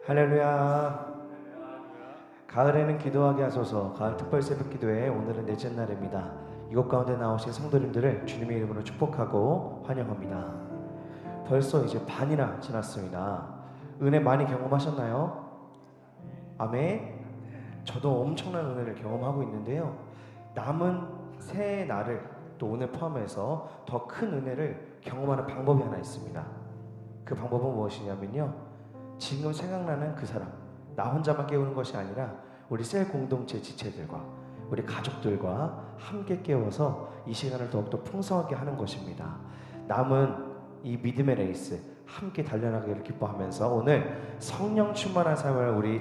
할렐루야. 가을에는 기도하게 하소서. 가을 특별 새벽 기도회 오늘은 넷째 날입니다. 이곳 가운데 나오신 성도님들을 주님의 이름으로 축복하고 환영합니다. 벌써 이제 반이나 지났습니다. 은혜 많이 경험하셨나요? 아멘. 저도 엄청난 은혜를 경험하고 있는데요. 남은 새 날을 또 오늘 포함해서 더 큰 은혜를 경험하는 방법이 하나 있습니다. 그 방법은 무엇이냐면요, 지금 생각나는 그 사람, 나 혼자만 깨우는 것이 아니라 우리 셀 공동체 지체들과 우리 가족들과 함께 깨워서 이 시간을 더욱더 풍성하게 하는 것입니다. 남은 이 믿음의 레이스 함께 달려나가기를 기뻐하면서 오늘 성령 충만한 삶을 우리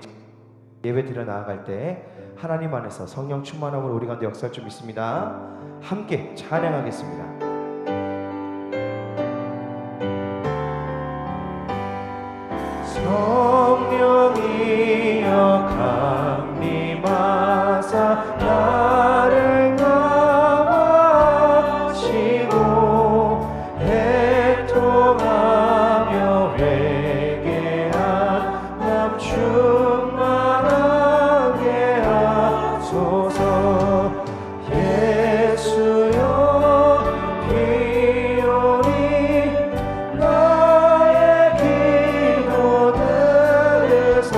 예배 드려 나아갈 때 하나님 안에서 성령 충만함으로 우리 가운데 역사할 줄 믿습니다. 함께 찬양하겠습니다. 성령이여 강림하사 나를 감화하시고 애통하며 회개한 맘 충만하게 하소서. 예수여 비오니 나의 기도 들으사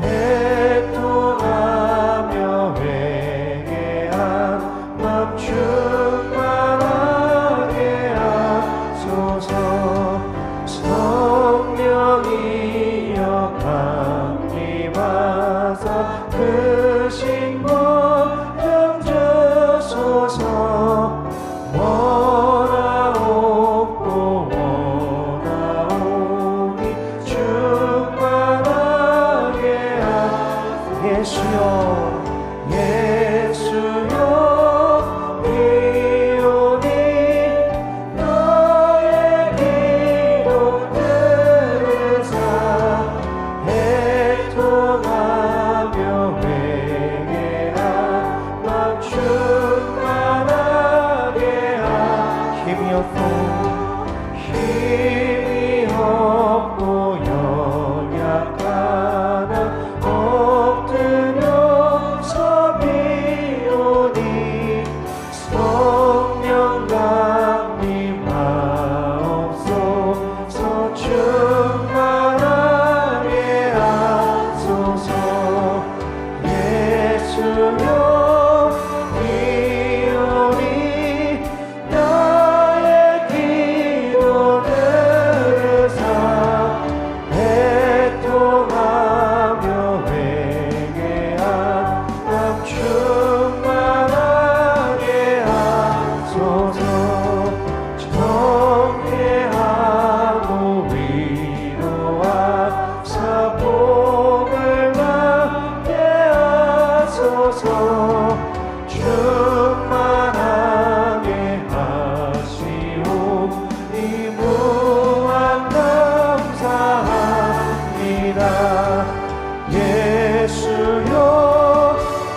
애통하며 회개한 맘 충만하게 하소서. 성령이여 강림하사 그 신권 주소서. 원하옵고 원하오니 충만하게 예수여 예수여 비오니 너의 기도 들으사 애통하며 회개한 맘 충만하게 힘이 없고 연약하나 엎드려서 비오니 성령 강림하옵소서. 충만하게 하소서. 예수여 비오니 나의 기도 들으사 애통하며 회개한 맘 충만하게 하소서. 정죄하고 위로하사 복을 받게 하소서. 충만하게 하시오니 무한 감사합니다. 예수여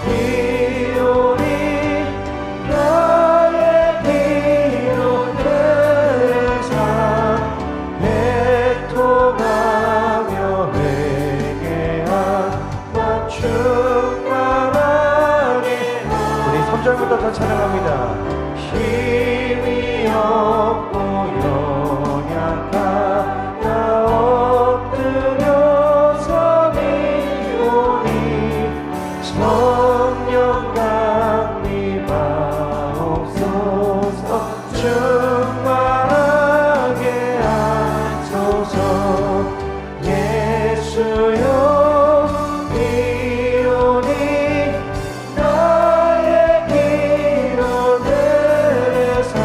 비오니 나의 기도 들으사 애통하며 회개한 맘 충만하게. 우리 3절부터 더 찬양합니다. 힘이 없고 연약하다 엎드려서 비오니 성령 강림하옵소서. 충만하게 하소서. 예수여 비오니 나의 기도 들으사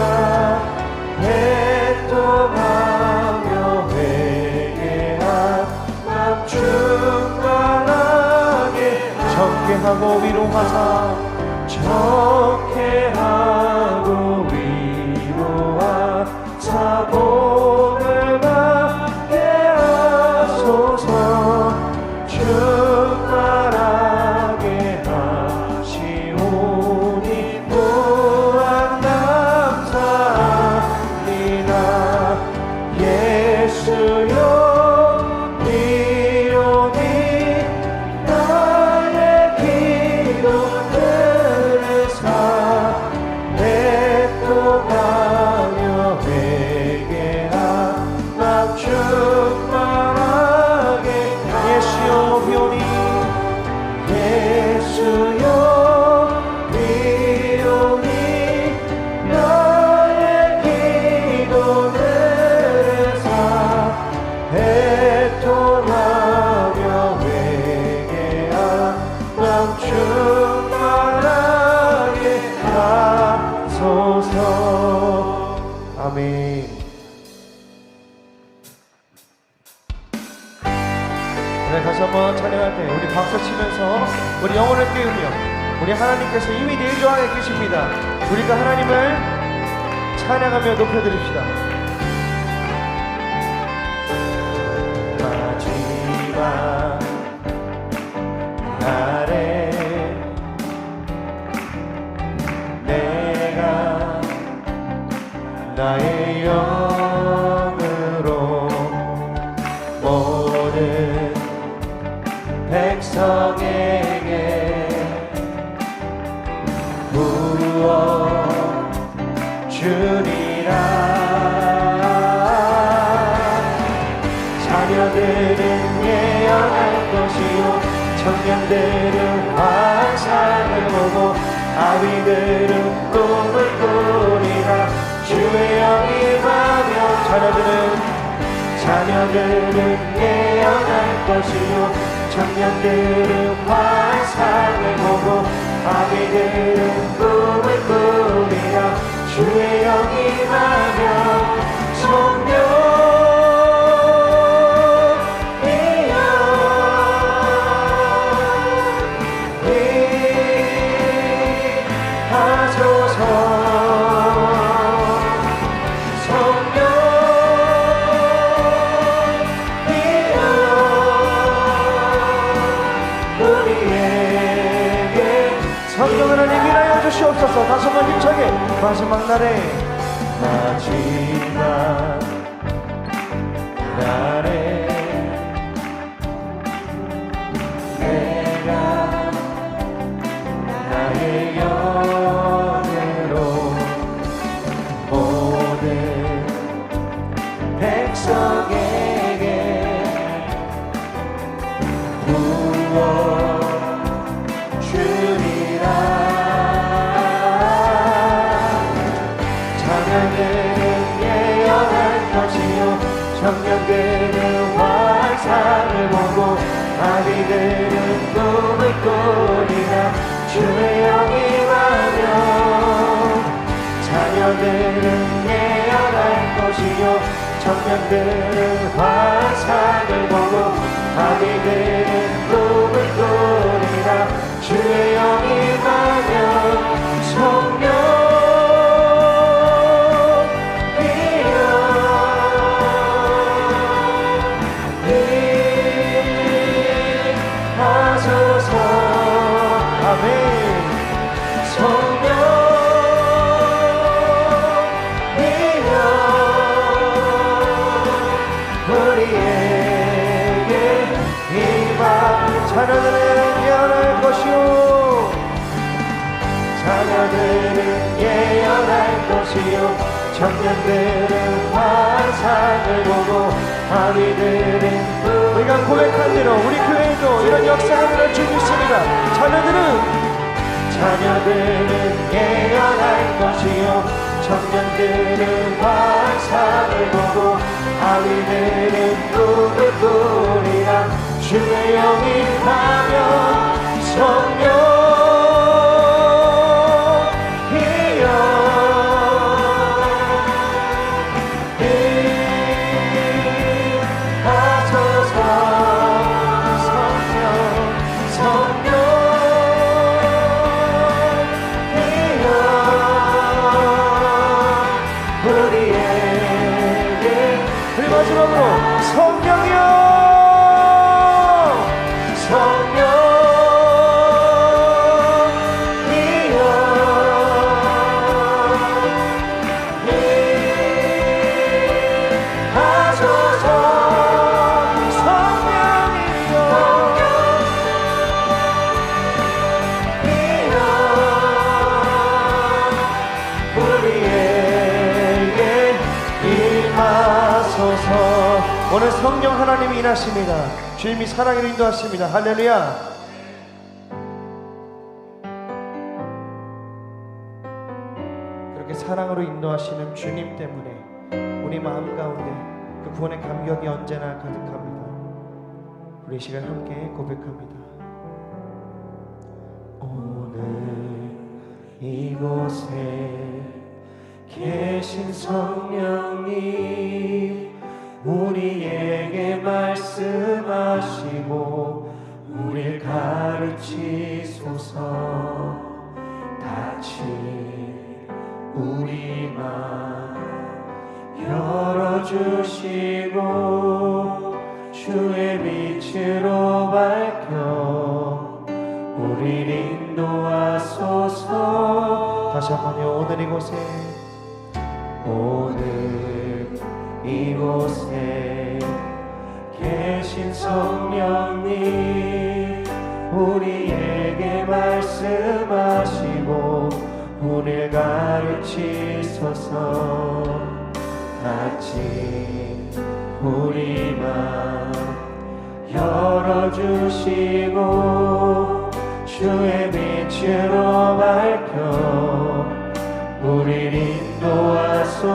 한번 찬양할 때 우리 박수 치면서 우리 영혼을 깨우며 우리 하나님께서 이미 내주 안에 계십니다. 우리가 하나님을 찬양하며 높여드립시다. 마지막 날에 내가 나의 영으로 모든 백성에게 부어주리라. 자녀들은 예언할 것이요 청년들은 환상을 보고 아비들은 꿈을 꾸리라. 주의 영이 임하며 자녀들은 예언할 것이요 청년들은 환상을 보고 아비들은 꿈을 꾸리라. 주의 영이 임하며 성령이여 임하소서. 성령 하나님 일하여 주시옵소서. 다시 한번 힘차게 마지막 날에 내가 나의 영으로 모든 백성에게 부어주리라. 자녀들은 예언할 것이요 청년들은 환상을 보고 아비들은 꿈을 꾸리라. 주의 영이 임하며 자녀들은 예언할 것이요 청년들은 환상을 보고 아비들은 꿈을 꾸리라. 주의 영이 임하며 성령이여 아멘. 성령이여 우리에게 임하. 자녀들은 예언할 것이요 청년들은 환상을 보고 아비들은 우리가 고백한 대로 우리 교회에도 이런 역사가 일어날 줄 믿습니다. 자녀들은 예언할 것이요 청년들은 환상을 보고 아비들은 꿈을 꾸리라. 주의 영이 임하며 성령이여 임하소서. 마지막으로 성령이여 성령이여 임하소서. 성령이여 우리에게 임하소서. 오늘 성령 하나님이 일하십니다. 주님이 사랑으로 인도하십니다. 할렐루야. 그렇게 사랑으로 인도하시는 주님 때문에 우리 마음 가운데 그 구원의 감격이 언제나 가득합니다. 우리 이 시간 함께 고백합니다. 오늘 이곳에 계신 성령님 우리에게 말씀하시고 가르치소서. 다친 우리 맘 열어주시고 주의 빛으로 밝혀 우리를 인도하소서. 다시 한번요. 오늘 이곳에 계신 성령님 우리에게 말씀하시고 우리를 가르치소서. 같이 우리 맘 열어주시고 주의 빛으로 밝혀 우리를 인도하소서.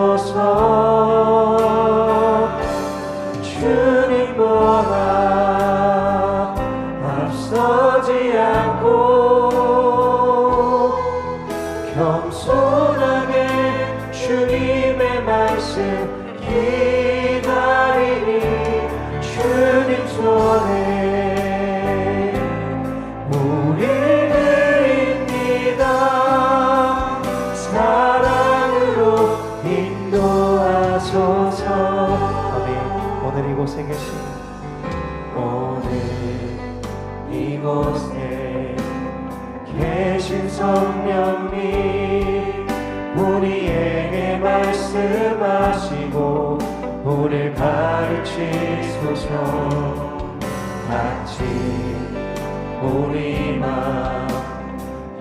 주님보다 앞서지 않고 겸손하게 주님의 말씀 기다리니 주님 손에 우리를 드립니다. 사랑으로 인도하소서. 아멘. 오늘 이곳에 계신 성령님 우리에게 말씀하시고 우리를 가르치소서. 같이 우리 맘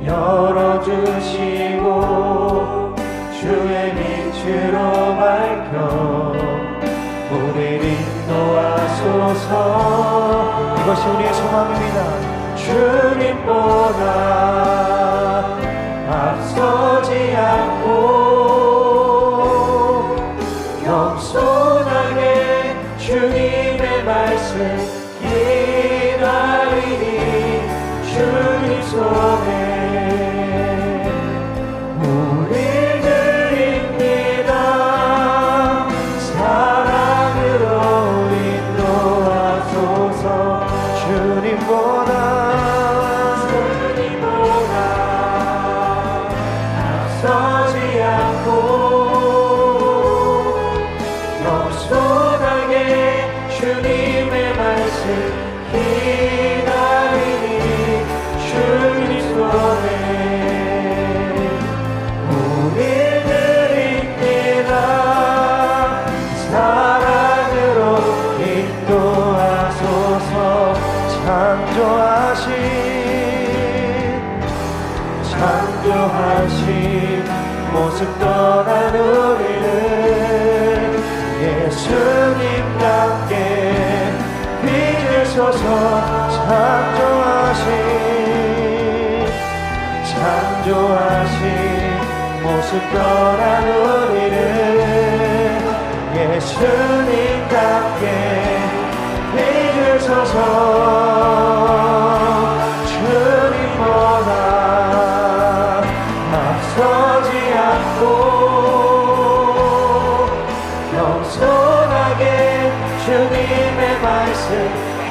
열어주시고 주의 빛으로 밝혀 우리를 인도하소서. 이것이 우리의 소망입니다. 주님보다 앞서지 않고 겸손하게 주님의 말씀 기다리니 주님 손에 우리 드립니다. 사랑으로 인도하소서. 주님보다 앞서지 않고 겸손하게 주님의 말씀 기다리니 주님 손에 우리 드립니다. 사랑으로 인도하소서. 창조하신 모습 떠난 우리를 예수님답게 빚으소서. 창조하신 모습 떠난 우리를 예수님답게 빚으소서. 주님보다 앞서지 않고 겸손하게 주님의 말씀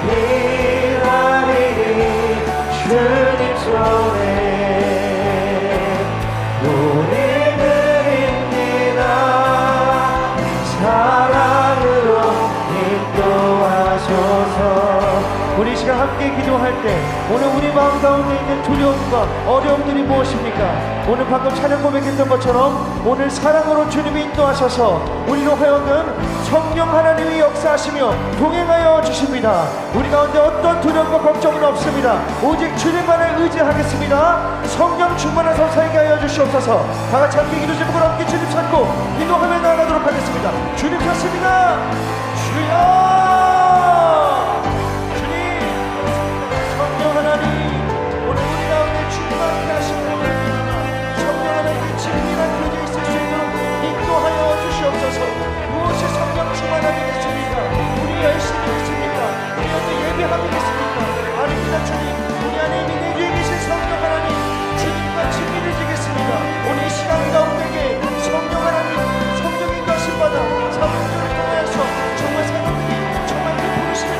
기다리니 주님 손에 우리 드립니다. 사랑으로 인도하소서. 우리 시간 함께 기도할 때 오늘 우리 마음 가운데 있는 두려움과 어려움들이 무엇입니까? 오늘 방금 찬양 고백했던 것처럼 오늘 사랑으로 주님이 인도하셔서 우리로 하여금 성령 하나님이 역사하시며 동행하여 주십니다. 우리 가운데 어떤 두려움과 걱정은 없습니다. 오직 주님만을 의지하겠습니다. 성령 충만하서 살게 하여 주시옵소서. 다같이 함께 기도 제목을 함께 주님 찾고 기도하며 나아가도록 하겠습니다. 주님 찾습니다. 주여 무엇이 성령 충만하겠습니까? 우리 열심히 있습니까? 우리 안에 예배하겠습니까? 아닙니다. 주님, 우리 안에 이미 내주에 계신 성령 하나님 주님과 친밀을 지겠습니다. 오늘 이 시간 가운데에 성령 하나님 성령의 인도하심 받아 사람들을 통하여서 정말 사람들이 정말 그 부르심을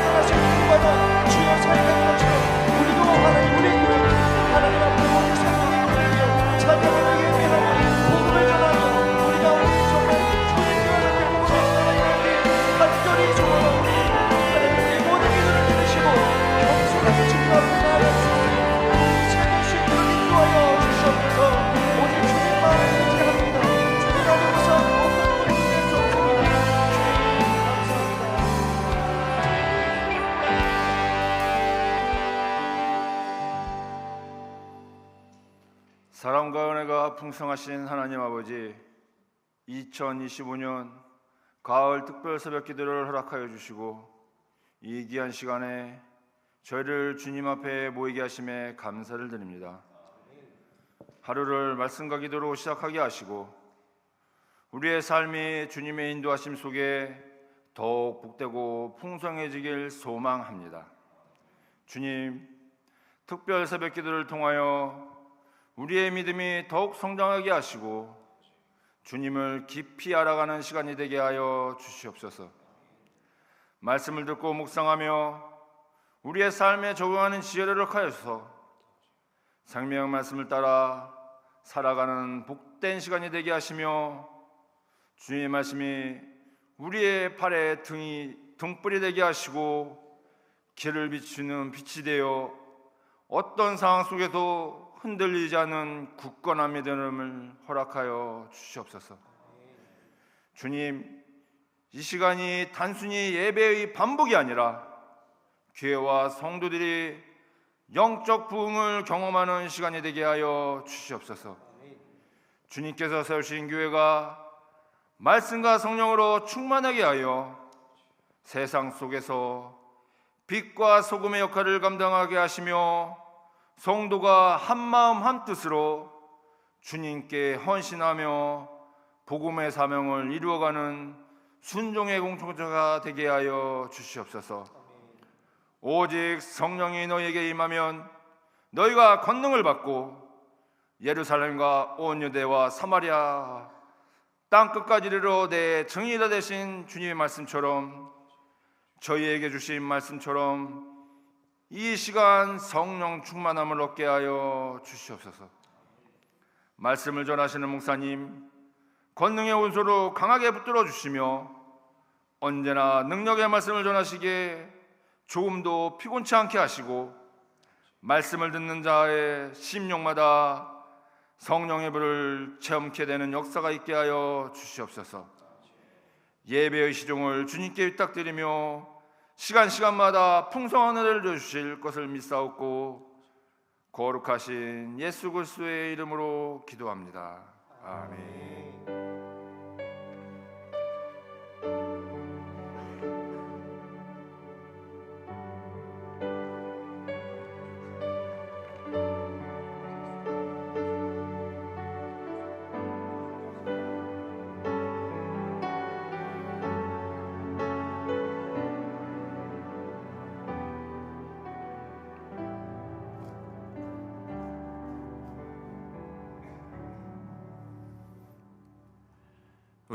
은혜가 풍성하신 하나님 아버지, 2025년 가을 특별 새벽 기도를 허락하여 주시고 이 귀한 시간에 저희를 주님 앞에 모이게 하심에 감사를 드립니다. 하루를 말씀과 기도로 시작하게 하시고 우리의 삶이 주님의 인도하심 속에 더욱 복되고 풍성해지길 소망합니다. 주님, 특별 새벽 기도를 통하여 우리의 믿음이 더욱 성장하게 하시고 주님을 깊이 알아가는 시간이 되게 하여 주시옵소서. 말씀을 듣고 묵상하며 우리의 삶에 적용하는 지혜를 허락하여서 생명 말씀을 따라 살아가는 복된 시간이 되게 하시며 주님의 말씀이 우리의 팔에 등불이 되게 하시고 길을 비추는 빛이 되어 어떤 상황 속에도 흔들리지 않는 굳건한 믿음을 허락하여 주시옵소서. 주님, 이 시간이 단순히 예배의 반복이 아니라 교회와 성도들이 영적 부흥을 경험하는 시간이 되게 하여 주시옵소서. 주님께서 세우신 교회가 말씀과 성령으로 충만하게 하여 세상 속에서 빛과 소금의 역할을 감당하게 하시며 성도가 한마음 한뜻으로 주님께 헌신하며 복음의 사명을 이루어가는 순종의 공동체가 되게 하여 주시옵소서. 오직 성령이 너희에게 임하면 너희가 권능을 받고 예루살렘과 온 유대와 사마리아 땅끝까지 이르러 내 증인이 되신 주님의 말씀처럼 저희에게 주신 말씀처럼 이 시간 성령 충만함을 얻게 하여 주시옵소서. 말씀을 전하시는 목사님, 권능의 온소로 강하게 붙들어 주시며 언제나 능력의 말씀을 전하시기에 조금도 피곤치 않게 하시고 말씀을 듣는 자의 심령마다 성령의 불을 체험케 되는 역사가 있게 하여 주시옵소서. 예배의 시종을 주님께 부탁드리며 시간마다 풍성한 은혜를 주실 것을 믿사옵고 거룩하신 예수 그리스도의 이름으로 기도합니다. 아멘.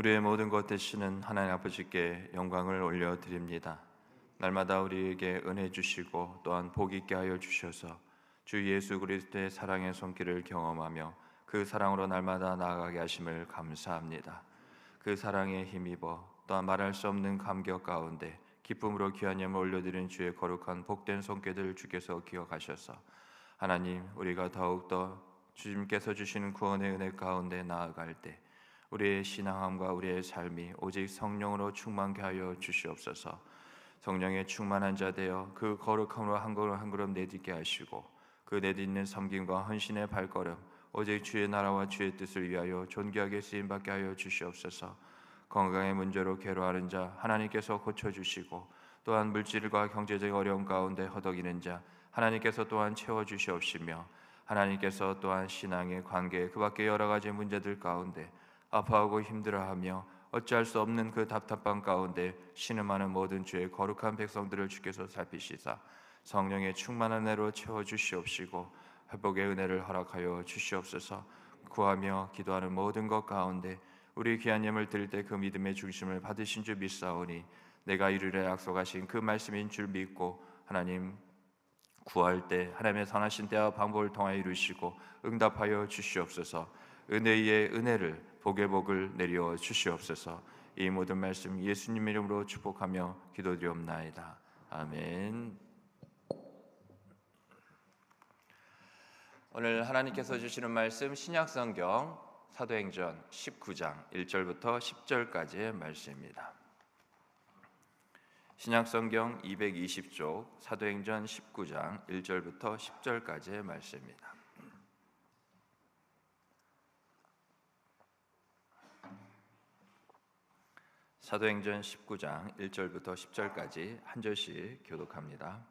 우리의 모든 것 되시는 하나님 아버지께 영광을 올려드립니다. 날마다 우리에게 은혜 주시고 또한 복 있게 하여 주셔서 주 예수 그리스도의 사랑의 손길을 경험하며 그 사랑으로 날마다 나아가게 하심을 감사합니다. 그 사랑에 힘입어 또한 말할 수 없는 감격 가운데 기쁨으로 귀한 예물 올려드린 주의 거룩한 복된 손길을 주께서 기억하셔서 하나님, 우리가 더욱더 주님께서 주시는 구원의 은혜 가운데 나아갈 때 우리의 신앙함과 우리의 삶이 오직 성령으로 충만케 하여 주시옵소서. 성령에 충만한 자 되어 그 거룩함으로 한 걸음 한 걸음 내딛게 하시고 그 내딛는 섬김과 헌신의 발걸음 오직 주의 나라와 주의 뜻을 위하여 존귀하게 쓰임받게 하여 주시옵소서. 건강의 문제로 괴로워하는 자 하나님께서 고쳐주시고 또한 물질과 경제적 어려움 가운데 허덕이는 자 하나님께서 또한 채워주시옵시며 하나님께서 또한 신앙의 관계 그 밖에 여러 가지 문제들 가운데 아파하고 힘들어하며 어찌할 수 없는 그 답답한 가운데 신음하는 모든 주의 거룩한 백성들을 주께서 살피시사 성령의 충만한 은혜로 채워주시옵시고 회복의 은혜를 허락하여 주시옵소서. 구하며 기도하는 모든 것 가운데 우리 귀한 예물 드릴 때 그 믿음의 중심을 받으신 줄 믿사오니 내가 이루려 약속하신 그 말씀인 줄 믿고 하나님 구할 때 하나님의 선하신 때와 방법을 통하여 이루시고 응답하여 주시옵소서. 은혜의 은혜를 복의 복을 내려 주시옵소서. 이 모든 말씀 예수님 이름으로 축복하며 기도드리옵나이다. 아멘. 오늘 하나님께서 주시는 말씀 신약성경 사도행전 19장 1절부터 10절까지의 말씀입니다. 신약성경 220쪽 사도행전 19장 1절부터 10절까지의 말씀입니다. 사도행전 19장 1절부터 10절까지 한 절씩 교독합니다.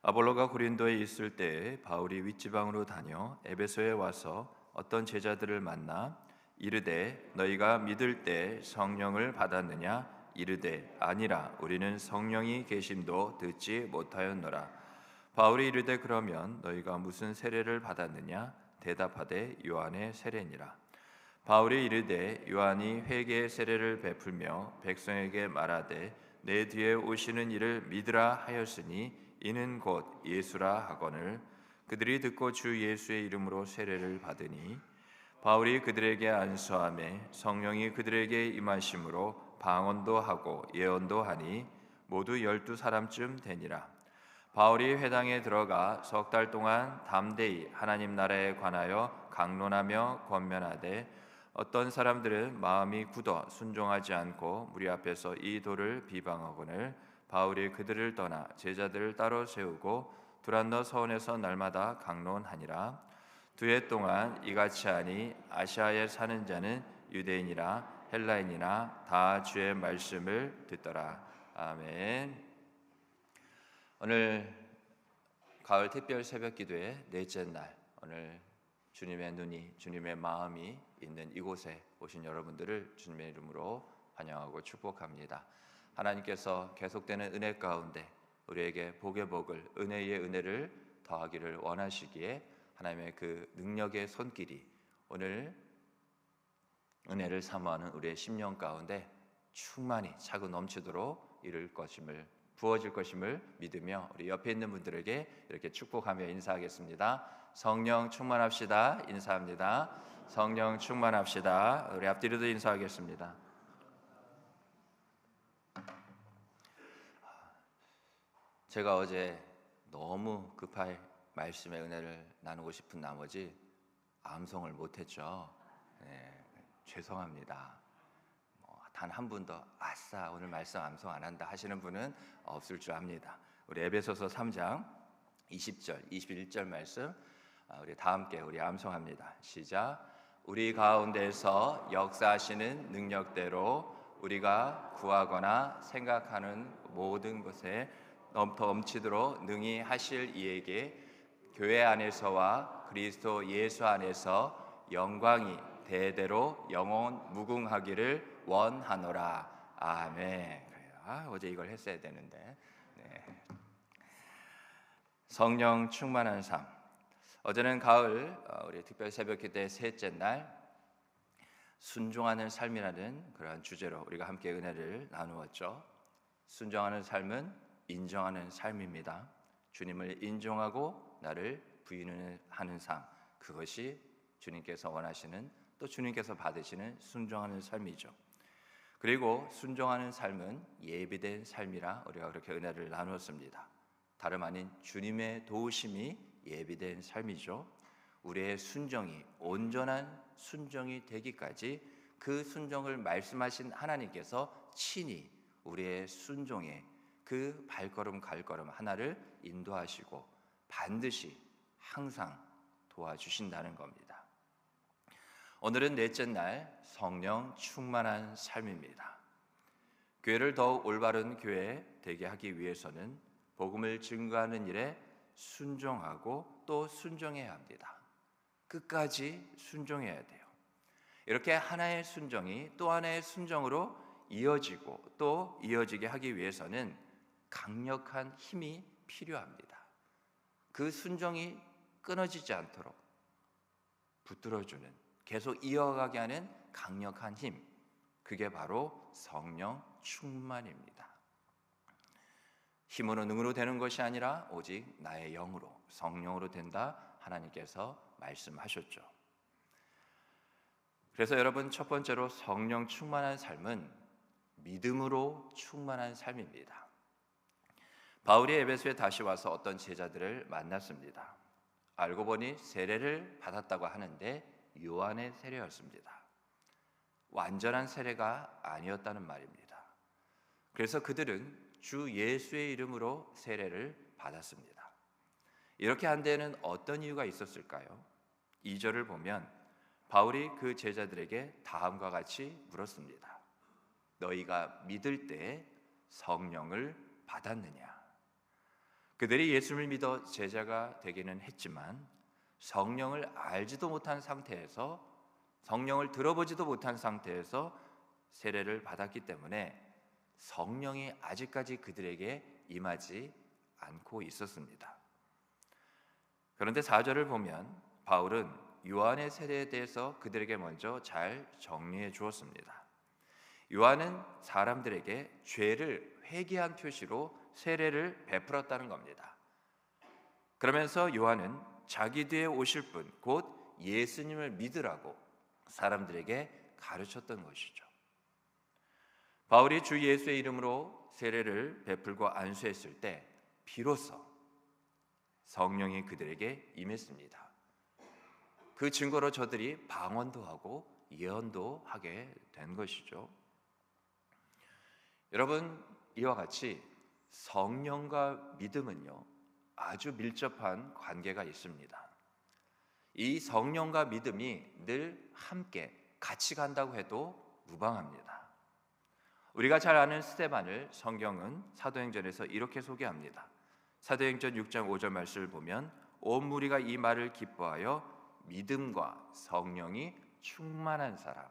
아볼로가 고린도에 있을 때에 바울이 윗지방으로 다녀 에베소에 와서 어떤 제자들을 만나 이르되 너희가 믿을 때 성령을 받았느냐? 이르되 아니라 우리는 성령이 계심도 듣지 못하였노라. 바울이 이르되 그러면 너희가 무슨 세례를 받았느냐? 대답하되 요한의 세례니라. 바울이 이르되 요한이 회개의 세례를 베풀며 백성에게 말하되 내 뒤에 오시는 이를 믿으라 하였으니 이는 곧 예수라 하거늘 그들이 듣고 주 예수의 이름으로 세례를 받으니 바울이 그들에게 안수하매 성령이 그들에게 임하심으로 방언도 하고 예언도 하니 모두 12사람쯤 되니라. 바울이 회당에 들어가 석 달 동안 담대히 하나님 나라에 관하여 강론하며 권면하되 어떤 사람들은 마음이 굳어 순종하지 않고 무리 앞에서 이 도를 비방하거늘 바울이 그들을 떠나 제자들을 따로 세우고 두란노 서원에서 날마다 강론하니라. 2해 동안 이같이 하니 아시아에 사는 자는 유대인이라 헬라인이나 다 주의 말씀을 듣더라. 아멘. 오늘 가을 특별 새벽 기도의 넷째 날, 오늘 주님의 눈이, 주님의 마음이 있는 이곳에 오신 여러분들을 주님의 이름으로 환영하고 축복합니다. 하나님께서 계속되는 은혜 가운데 우리에게 복의 복을, 은혜의 은혜를 더하기를 원하시기에 하나님의 그 능력의 손길이 오늘 은혜를 사모하는 우리의 심령 가운데 충만히 차고 넘치도록 이룰 것임을, 부어질 것임을 믿으며 우리 옆에 있는 분들에게 이렇게 축복하며 인사하겠습니다. 성령 충만합시다. 인사합니다. 성령 충만합시다. 우리 앞뒤로도 인사하겠습니다. 제가 어제 너무 급하게 말씀의 은혜를 나누고 싶은 나머지 암송을 못했죠. 네, 죄송합니다. 단 한 분도 아싸 오늘 말씀 암송 안 한다 하시는 분은 없을 줄 압니다. 우리 에베소서 3장 20절, 21절 말씀 우리 다 함께 우리 암송합니다. 시작. 우리 가운데서 역사하시는 능력대로 우리가 구하거나 생각하는 모든 것에 넘치도록 능히 하실 이에게 교회 안에서와 그리스도 예수 안에서 영광이 대대로 영원 무궁하기를 원하노라. 아멘. 어제 이걸 했어야 되는데. 네. 성령 충만한 삶. 어제는 가을 우리 특별 새벽기도 때 셋째 날 순종하는 삶이라는 그러한 주제로 우리가 함께 은혜를 나누었죠. 순종하는 삶은 인정하는 삶입니다. 주님을 인정하고 나를 부인하는 삶, 그것이 주님께서 원하시는, 또 주님께서 받으시는 순종하는 삶이죠. 그리고 순종하는 삶은 예비된 삶이라 우리가 그렇게 은혜를 나누었습니다. 다름 아닌 주님의 도우심이 예비된 삶이죠. 우리의 순종이 온전한 순종이 되기까지 그 순종을 말씀하신 하나님께서 친히 우리의 순종에 그 발걸음 갈걸음 하나를 인도하시고 반드시 항상 도와주신다는 겁니다. 오늘은 넷째 날 성령 충만한 삶입니다. 교회를 더욱 올바른 교회 되게 하기 위해서는 복음을 증거하는 일에 순종하고 또 순종해야 합니다. 끝까지 순종해야 돼요. 이렇게 하나의 순종이 또 하나의 순종으로 이어지고 또 이어지게 하기 위해서는 강력한 힘이 필요합니다. 그 순종이 끊어지지 않도록 붙들어주는, 계속 이어가게 하는 강력한 힘, 그게 바로 성령 충만입니다. 힘으로 능으로 되는 것이 아니라 오직 나의 영으로, 성령으로 된다 하나님께서 말씀하셨죠. 그래서 여러분, 첫 번째로 성령 충만한 삶은 믿음으로 충만한 삶입니다. 바울이 에베소에 다시 와서 어떤 제자들을 만났습니다. 알고 보니 세례를 받았다고 하는데 요한의 세례였습니다. 완전한 세례가 아니었다는 말입니다. 그래서 그들은 주 예수의 이름으로 세례를 받았습니다. 이렇게 한 데에는 어떤 이유가 있었을까요? 2절을 보면 바울이 그 제자들에게 다음과 같이 물었습니다. 너희가 믿을 때 성령을 받았느냐? 그들이 예수를 믿어 제자가 되기는 했지만 성령을 알지도 못한 상태에서, 성령을 들어보지도 못한 상태에서 세례를 받았기 때문에 성령이 아직까지 그들에게 임하지 않고 있었습니다. 그런데 4절을 보면 바울은 요한의 세례에 대해서 그들에게 먼저 잘 정리해 주었습니다. 요한은 사람들에게 죄를 회개한 표시로 세례를 베풀었다는 겁니다. 그러면서 요한은 자기 뒤에 오실 분, 곧 예수님을 믿으라고 사람들에게 가르쳤던 것이죠. 바울이 주 예수의 이름으로 세례를 베풀고 안수했을 때 비로소 성령이 그들에게 임했습니다. 그 증거로 저들이 방언도 하고 예언도 하게 된 것이죠. 여러분, 이와 같이 성령과 믿음은요, 아주 밀접한 관계가 있습니다. 이 성령과 믿음이 늘 함께 같이 간다고 해도 무방합니다. 우리가 잘 아는 스데반을 성경은 사도행전에서 이렇게 소개합니다. 사도행전 6장 5절 말씀을 보면 온 무리가 이 말을 기뻐하여 믿음과 성령이 충만한 사람,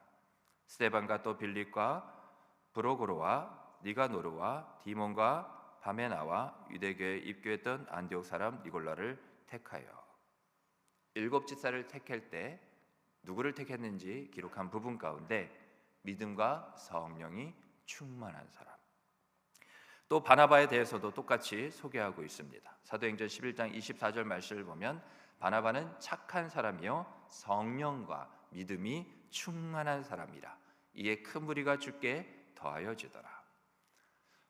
스데반과 또 빌립과 브로고로와 니가노르와 디몬과 바메나와 유대교에 입교했던 안디옥 사람 니골라를 택하여, 7 지사를 택할 때 누구를 택했는지 기록한 부분 가운데 믿음과 성령이 충만한 사람, 또 바나바에 대해서도 똑같이 소개하고 있습니다. 사도행전 11장 24절 말씀을 보면 바나바는 착한 사람이요 성령과 믿음이 충만한 사람이라 이에 큰 무리가 주께 더하여지더라.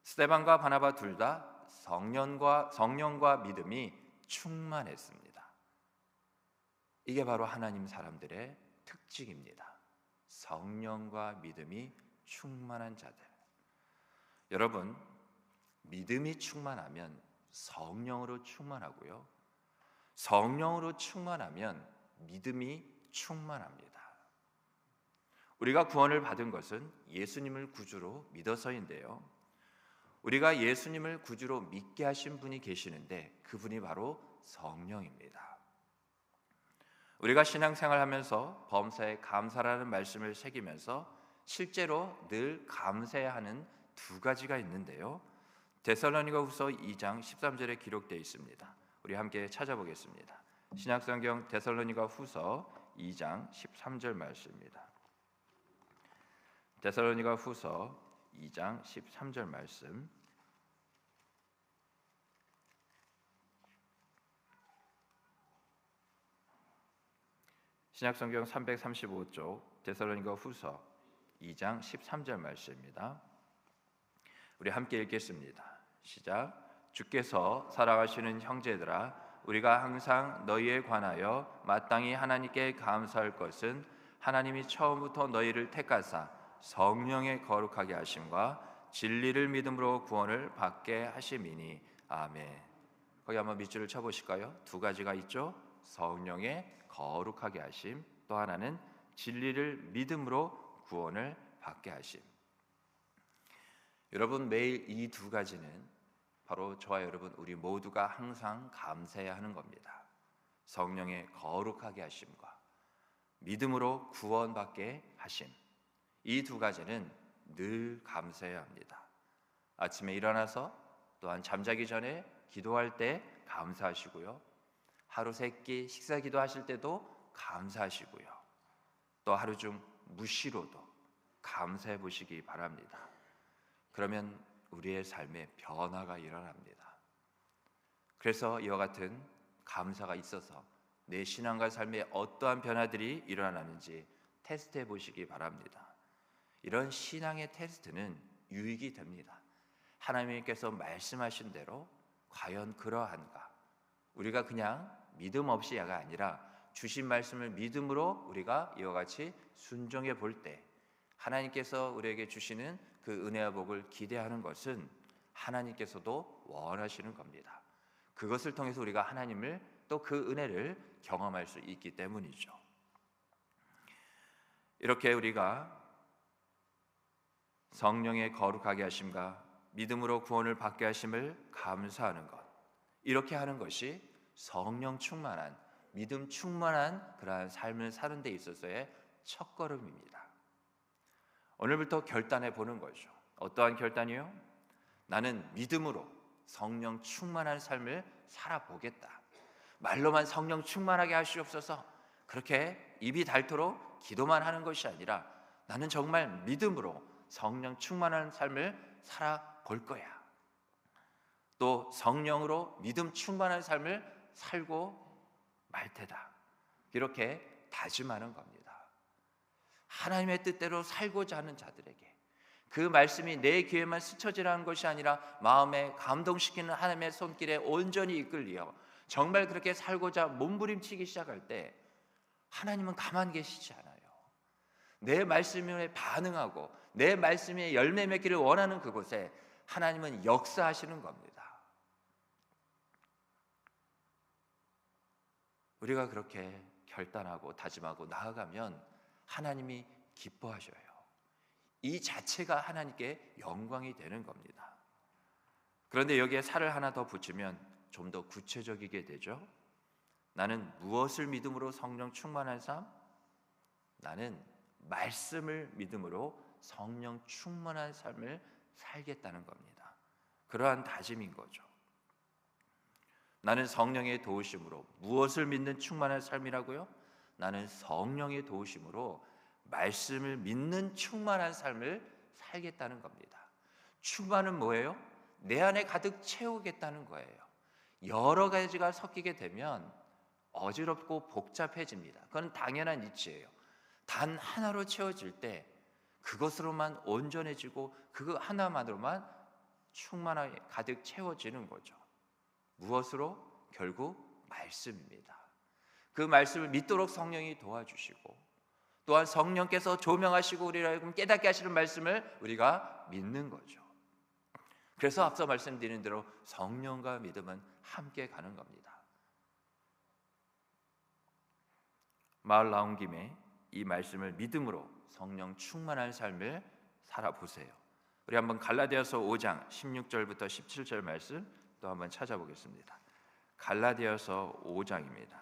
스데반과 바나바 둘 다 성령과 믿음이 충만했습니다. 이게 바로 하나님 사람들의 특징입니다. 성령과 믿음이 충만한 자들. 여러분, 믿음이 충만하면 성령으로 충만하고요, 성령으로 충만하면 믿음이 충만합니다. 우리가 구원을 받은 것은 예수님을 구주로 믿어서인데요, 우리가 예수님을 구주로 믿게 하신 분이 계시는데 그분이 바로 성령입니다. 우리가 신앙생활하면서 범사에 감사라는 말씀을 새기면서 실제로 늘 감사해야 하는 2가지가 있는데요, 데살로니가후서 2장 13절에 기록되어 있습니다. 우리 함께 찾아보겠습니다. 신약성경 데살로니가후서 2장 13절 말씀입니다. 데살로니가후서 2장 13절 말씀. 신약성경 335쪽 데살로니가후서 2장 13절 말씀입니다. 우리 함께 읽겠습니다. 시작. 주께서 사랑하시는 형제들아, 우리가 항상 너희에 관하여 마땅히 하나님께 감사할 것은 하나님이 처음부터 너희를 택하사 성령의 거룩하게 하심과 진리를 믿음으로 구원을 받게 하심이니. 아멘. 거기 한번 밑줄을 쳐보실까요? 2가지가 있죠. 성령의 거룩하게 하심, 또 하나는 진리를 믿음으로 구원을 받게 하심. 여러분, 매일 이 2가지는 바로 저와 여러분 우리 모두가 항상 감사해야 하는 겁니다. 성령의 거룩하게 하심과 믿음으로 구원받게 하심, 이 2가지는 늘 감사해야 합니다. 아침에 일어나서, 또한 잠자기 전에 기도할 때 감사하시고요, 하루 세끼 식사 기도하실 때도 감사하시고요, 또 하루 중 무시로도 감사해 보시기 바랍니다. 그러면 우리의 삶에 변화가 일어납니다. 그래서 이와 같은 감사가 있어서 내 신앙과 삶에 어떠한 변화들이 일어나는지 테스트해 보시기 바랍니다. 이런 신앙의 테스트는 유익이 됩니다. 하나님께서 말씀하신 대로 과연 그러한가? 우리가 그냥 믿음 없이가 아니라 주신 말씀을 믿음으로 우리가 이와 같이 순종해 볼 때 하나님께서 우리에게 주시는 그 은혜와 복을 기대하는 것은 하나님께서도 원하시는 겁니다. 그것을 통해서 우리가 하나님을, 또 그 은혜를 경험할 수 있기 때문이죠. 이렇게 우리가 성령의 거룩하게 하심과 믿음으로 구원을 받게 하심을 감사하는 것, 이렇게 하는 것이 성령 충만한, 믿음 충만한 그러한 삶을 사는 데 있어서의 첫걸음입니다. 오늘부터 결단해 보는 거죠. 어떠한 결단이요? 나는 믿음으로 성령 충만한 삶을 살아보겠다. 말로만 성령 충만하게 하시옵소서, 그렇게 입이 닳도록 기도만 하는 것이 아니라 나는 정말 믿음으로 성령 충만한 삶을 살아볼 거야. 또 성령으로 믿음 충만한 삶을 살고 말 테다. 이렇게 다짐하는 겁니다. 하나님의 뜻대로 살고자 하는 자들에게 그 말씀이 내 귀에만 스쳐지라는 것이 아니라 마음에 감동시키는 하나님의 손길에 온전히 이끌리어 정말 그렇게 살고자 몸부림치기 시작할 때 하나님은 가만히 계시지 않아요. 내 말씀에 반응하고 내 말씀에 열매 맺기를 원하는 그곳에 하나님은 역사하시는 겁니다. 우리가 그렇게 결단하고 다짐하고 나아가면 하나님이 기뻐하셔요. 이 자체가 하나님께 영광이 되는 겁니다. 그런데 여기에 살을 하나 더 붙이면 좀 더 구체적이게 되죠. 나는 무엇을 믿음으로 성령 충만한 삶? 나는 말씀을 믿음으로 성령 충만한 삶을 살겠다는 겁니다. 그러한 다짐인 거죠. 나는 성령의 도우심으로 무엇을 믿는 충만한 삶이라고요? 나는 성령의 도우심으로 말씀을 믿는 충만한 삶을 살겠다는 겁니다. 충만은 뭐예요? 내 안에 가득 채우겠다는 거예요. 여러 가지가 섞이게 되면 어지럽고 복잡해집니다. 그건 당연한 이치예요. 단 하나로 채워질 때 그것으로만 온전해지고 그거 하나만으로만 충만하게 가득 채워지는 거죠. 무엇으로? 결국 말씀입니다. 그 말씀을 믿도록 성령이 도와주시고 또한 성령께서 조명하시고 우리를 하여금 깨닫게 하시는 말씀을 우리가 믿는 거죠. 그래서 앞서 말씀드린 대로 성령과 믿음은 함께 가는 겁니다. 마을 나온 김에 이 말씀을 믿음으로 성령 충만한 삶을 살아보세요. 우리 한번 갈라디아서 5장 16절부터 17절 말씀 또 한번 찾아보겠습니다. 갈라디아서 5장입니다.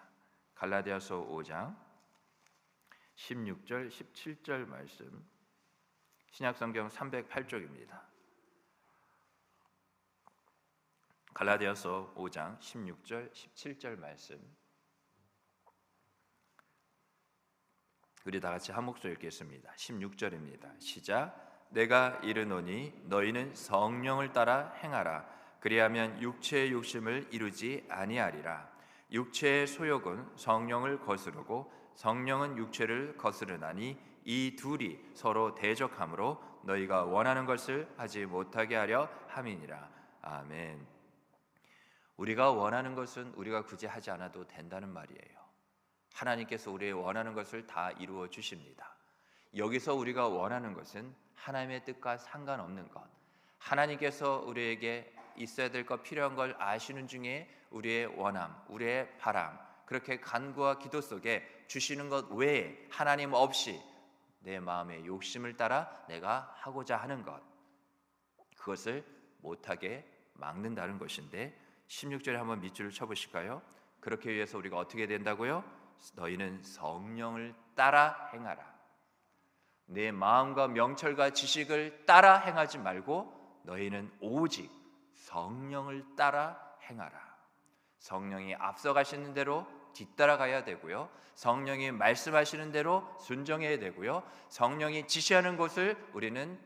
갈라디아서 5장 16절 17절 말씀, 신약성경 308쪽입니다. 갈라디아서 5장 16절 17절 말씀, 우리 다 같이 한 목소리 읽겠습니다. 16절입니다. 시작. 내가 이르노니 너희는 성령을 따라 행하라. 그리하면 육체의 욕심을 이루지 아니하리라. 육체의 소욕은 성령을 거스르고 성령은 육체를 거스르나니 이 둘이 서로 대적하므로 너희가 원하는 것을 하지 못하게 하려 함이니라. 아멘. 우리가 원하는 것은 우리가 굳이 하지 않아도 된다는 말이에요. 하나님께서 우리의 원하는 것을 다 이루어 주십니다. 여기서 우리가 원하는 것은 하나님의 뜻과 상관없는 것, 하나님께서 우리에게 있어야 될 것, 필요한 걸 아시는 중에 우리의 원함, 우리의 바람, 그렇게 간구와 기도 속에 주시는 것 외에 하나님 없이 내 마음의 욕심을 따라 내가 하고자 하는 것, 그것을 못하게 막는다는 것인데 16절에 한번 밑줄을 쳐보실까요? 그렇게 위해서 우리가 어떻게 된다고요? 너희는 성령을 따라 행하라. 내 마음과 명철과 지식을 따라 행하지 말고 너희는 오직 성령을 따라 행하라. 성령이 앞서가시는 대로 뒤따라가야 되고요, 성령이 말씀하시는 대로 순종해야 되고요, 성령이 지시하는 곳을 우리는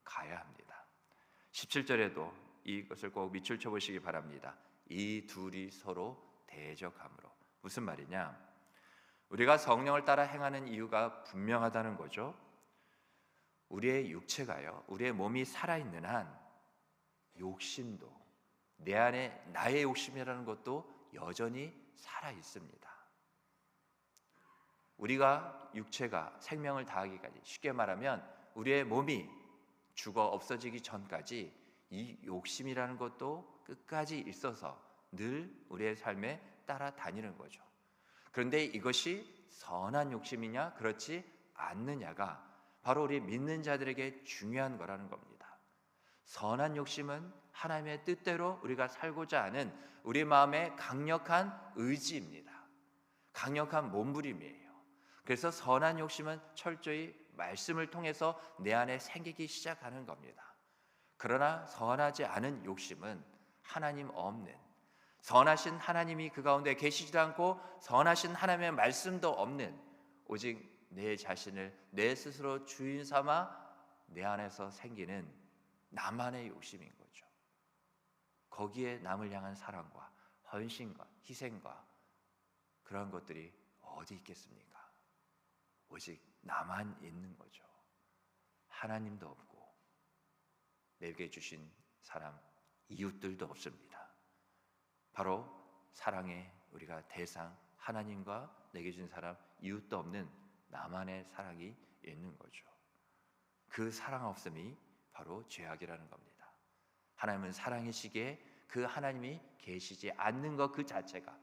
가야 합니다. 17절에도 이것을 꼭 밑줄 쳐보시기 바랍니다. 이 둘이 서로 대적함으로. 무슨 말이냐? 우리가 성령을 따라 행하는 이유가 분명하다는 거죠. 우리의 육체가요, 우리의 몸이 살아있는 한 욕심도, 내 안에 나의 욕심이라는 것도 여전히 살아있습니다. 우리가 육체가 생명을 다하기까지, 쉽게 말하면 우리의 몸이 죽어 없어지기 전까지 이 욕심이라는 것도 끝까지 있어서 늘 우리의 삶에 따라다니는 거죠. 그런데 이것이 선한 욕심이냐 그렇지 않느냐가 바로 우리 믿는 자들에게 중요한 거라는 겁니다. 선한 욕심은 하나님의 뜻대로 우리가 살고자 하는 우리 마음의 강력한 의지입니다. 강력한 몸부림이에요. 그래서 선한 욕심은 철저히 말씀을 통해서 내 안에 생기기 시작하는 겁니다. 그러나 선하지 않은 욕심은 하나님 없는, 선하신 하나님이 그 가운데 계시지도 않고 선하신 하나님의 말씀도 없는, 오직 내 자신을 내 스스로 주인 삼아 내 안에서 생기는 나만의 욕심인 거죠. 거기에 남을 향한 사랑과 헌신과 희생과 그런 것들이 어디 있겠습니까? 오직 나만 있는 거죠. 하나님도 없고 내게 주신 사람, 이웃들도 없습니다. 바로 사랑의 우리가 대상, 하나님과 내게 준 사람, 이웃도 없는 나만의 사랑이 있는 거죠. 그 사랑 없음이 바로 죄악이라는 겁니다. 하나님은 사랑이시기에 그 하나님이 계시지 않는 것 그 자체가,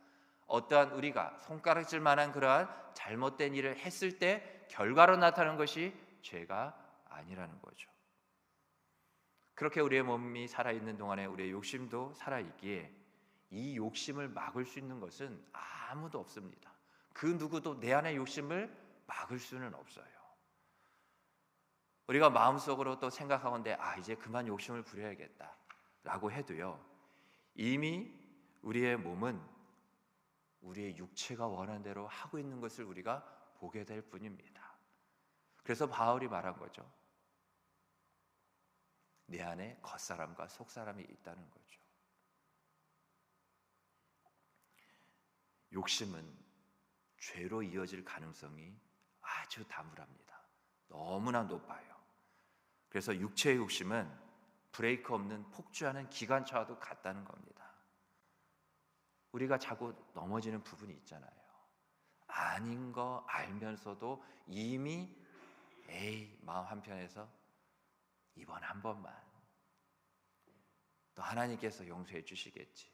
어떠한 우리가 손가락질 만한 그러한 잘못된 일을 했을 때 결과로 나타나는 것이 죄가 아니라는 거죠. 그렇게 우리의 몸이 살아있는 동안에 우리의 욕심도 살아있기에 이 욕심을 막을 수 있는 것은 아무도 없습니다. 그 누구도 내 안의 욕심을 막을 수는 없어요. 우리가 마음속으로 또 생각하건대 이제 그만 욕심을 부려야겠다 라고 해도요, 이미 우리의 몸은 우리의 육체가 원하는 대로 하고 있는 것을 우리가 보게 될 뿐입니다. 그래서 바울이 말한 거죠. 내 안에 겉사람과 속사람이 있다는 거죠. 욕심은 죄로 이어질 가능성이 아주 다물합니다. 너무나 높아요. 그래서 육체의 욕심은 브레이크 없는 폭주하는 기관차와도 같다는 겁니다. 우리가 자꾸 넘어지는 부분이 있잖아요. 아닌 거 알면서도 이미 마음 한편에서 이번 한 번만 또 하나님께서 용서해 주시겠지.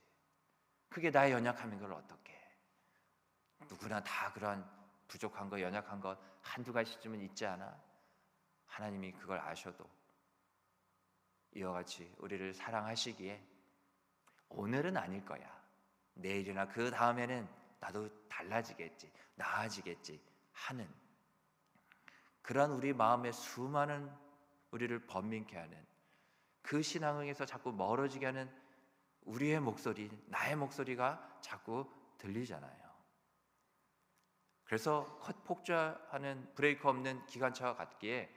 그게 나의 연약함인 걸 어떻게 해. 누구나 다 그런 부족한 거, 연약한 것 한두 가지쯤은 있지 않아? 하나님이 그걸 아셔도 이와 같이 우리를 사랑하시기에 오늘은 아닐 거야, 내일이나 그 다음에는 나도 달라지겠지, 나아지겠지 하는 그런 우리 마음의 수많은 우리를 번민케 하는 그 신앙에서 자꾸 멀어지게 하는 우리의 목소리, 나의 목소리가 자꾸 들리잖아요. 그래서 폭주하는 브레이크 없는 기관차와 같기에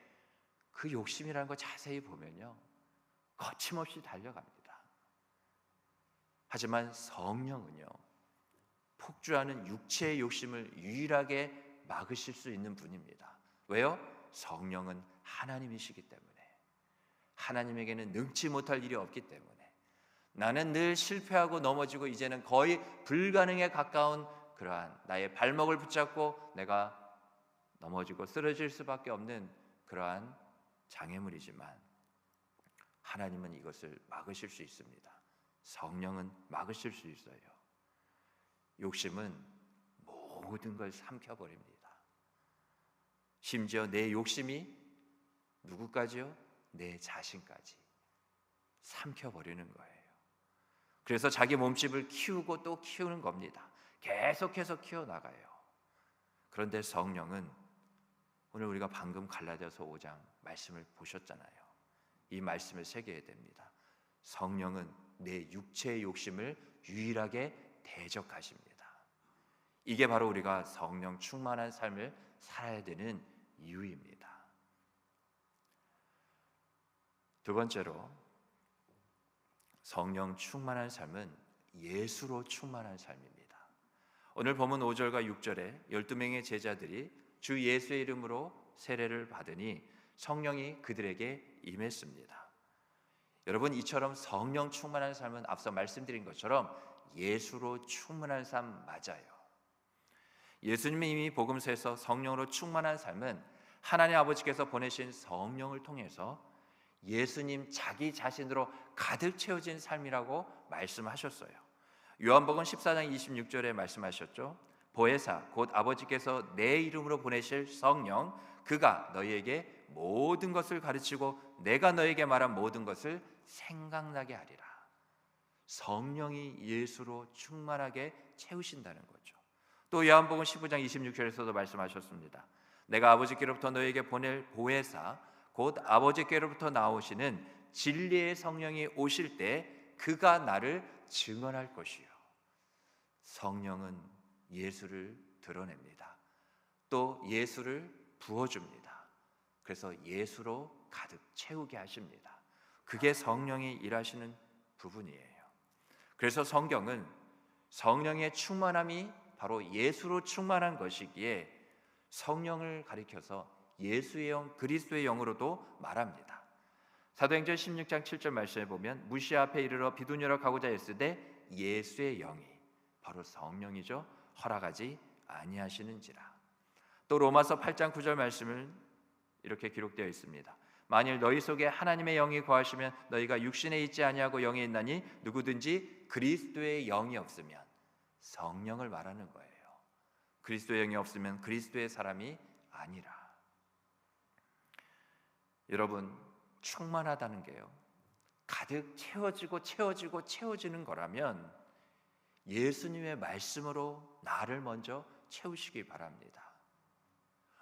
그 욕심이라는 거 자세히 보면요, 거침없이 달려갑니다. 하지만 성령은요, 폭주하는 육체의 욕심을 유일하게 막으실 수 있는 분입니다. 왜요? 성령은 하나님이시기 때문에, 하나님에게는 능치 못할 일이 없기 때문에, 나는 늘 실패하고 넘어지고 이제는 거의 불가능에 가까운 그러한 나의 발목을 붙잡고 내가 넘어지고 쓰러질 수밖에 없는 그러한 장애물이지만 하나님은 이것을 막으실 수 있습니다. 성령은 막으실 수 있어요. 욕심은 모든 걸 삼켜버립니다. 심지어 내 욕심이 누구까지요? 내 자신까지 삼켜버리는 거예요. 그래서 자기 몸집을 키우고 또 키우는 겁니다. 계속해서 키워나가요. 그런데 성령은 오늘 우리가 방금 갈라디아서 5장 말씀을 보셨잖아요. 이 말씀을 새겨야 됩니다. 성령은 내 육체의 욕심을 유일하게 대적하십니다. 이게 바로 우리가 성령 충만한 삶을 살아야 되는 이유입니다. 두 번째로, 성령 충만한 삶은 예수로 충만한 삶입니다. 오늘 본문 5절과 6절에 12명의 제자들이 주 예수의 이름으로 세례를 받으니 성령이 그들에게 임했습니다. 여러분, 이처럼 성령 충만한 삶은 앞서 말씀드린 것처럼 예수로 충만한 삶 맞아요. 예수님이 이미 복음서에서 성령으로 충만한 삶은 하나님 아버지께서 보내신 성령을 통해서 예수님 자기 자신으로 가득 채워진 삶이라고 말씀하셨어요. 요한복음 14장 26절에 말씀하셨죠. 보혜사 곧 아버지께서 내 이름으로 보내실 성령, 그가 너희에게 모든 것을 가르치고 내가 너에게 말한 모든 것을 생각나게 하리라. 성령이 예수로 충만하게 채우신다는 거죠. 또 요한복음 15장 26절에서도 말씀하셨습니다. 내가 아버지께로부터 너에게 보낼 보혜사 곧 아버지께로부터 나오시는 진리의 성령이 오실 때 그가 나를 증언할 것이요. 성령은 예수를 드러냅니다. 또 예수를 부어줍니다. 그래서 예수로 가득 채우게 하십니다. 그게 성령이 일하시는 부분이에요. 그래서 성경은 성령의 충만함이 바로 예수로 충만한 것이기에 성령을 가리켜서 예수의 영, 그리스도의 영으로도 말합니다. 사도행전 16장 7절 말씀에 보면 무시 앞에 이르러 비두니라 가고자 했으되 예수의 영이 바로 성령이죠. 허락하지 아니하시는지라. 또 로마서 8장 9절 말씀은 이렇게 기록되어 있습니다. 만일 너희 속에 하나님의 영이 거하시면 너희가 육신에 있지 아니하고 영에 있나니 누구든지 그리스도의 영이 없으면 성령을 말하는 거예요. 그리스도의 영이 없으면 그리스도의 사람이 아니라. 여러분, 충만하다는 게요, 가득 채워지는 거라면 예수님의 말씀으로 나를 먼저 채우시기 바랍니다.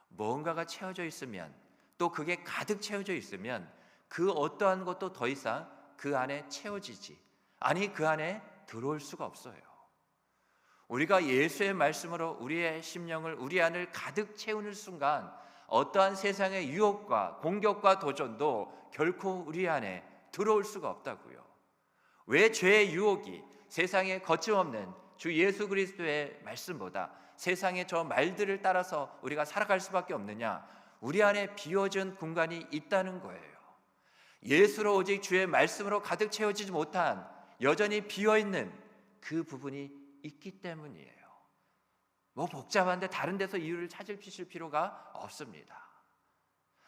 뭔가가 채워져 있으면, 또 그게 가득 채워져 있으면 그 어떠한 것도 더 이상 그 안에 채워지지, 아니 그 안에 들어올 수가 없어요. 우리가 예수의 말씀으로 우리의 심령을, 우리 안을 가득 채우는 순간 어떠한 세상의 유혹과 공격과 도전도 결코 우리 안에 들어올 수가 없다고요. 왜 죄의 유혹이 세상에 거침없는 주 예수 그리스도의 말씀보다 세상의 저 말들을 따라서 우리가 살아갈 수밖에 없느냐? 우리 안에 비워진 공간이 있다는 거예요. 예수로 오직 주의 말씀으로 가득 채워지지 못한, 여전히 비어있는 그 부분이 있기 때문이에요. 뭐 복잡한데 다른 데서 이유를 찾으실 필요가 없습니다.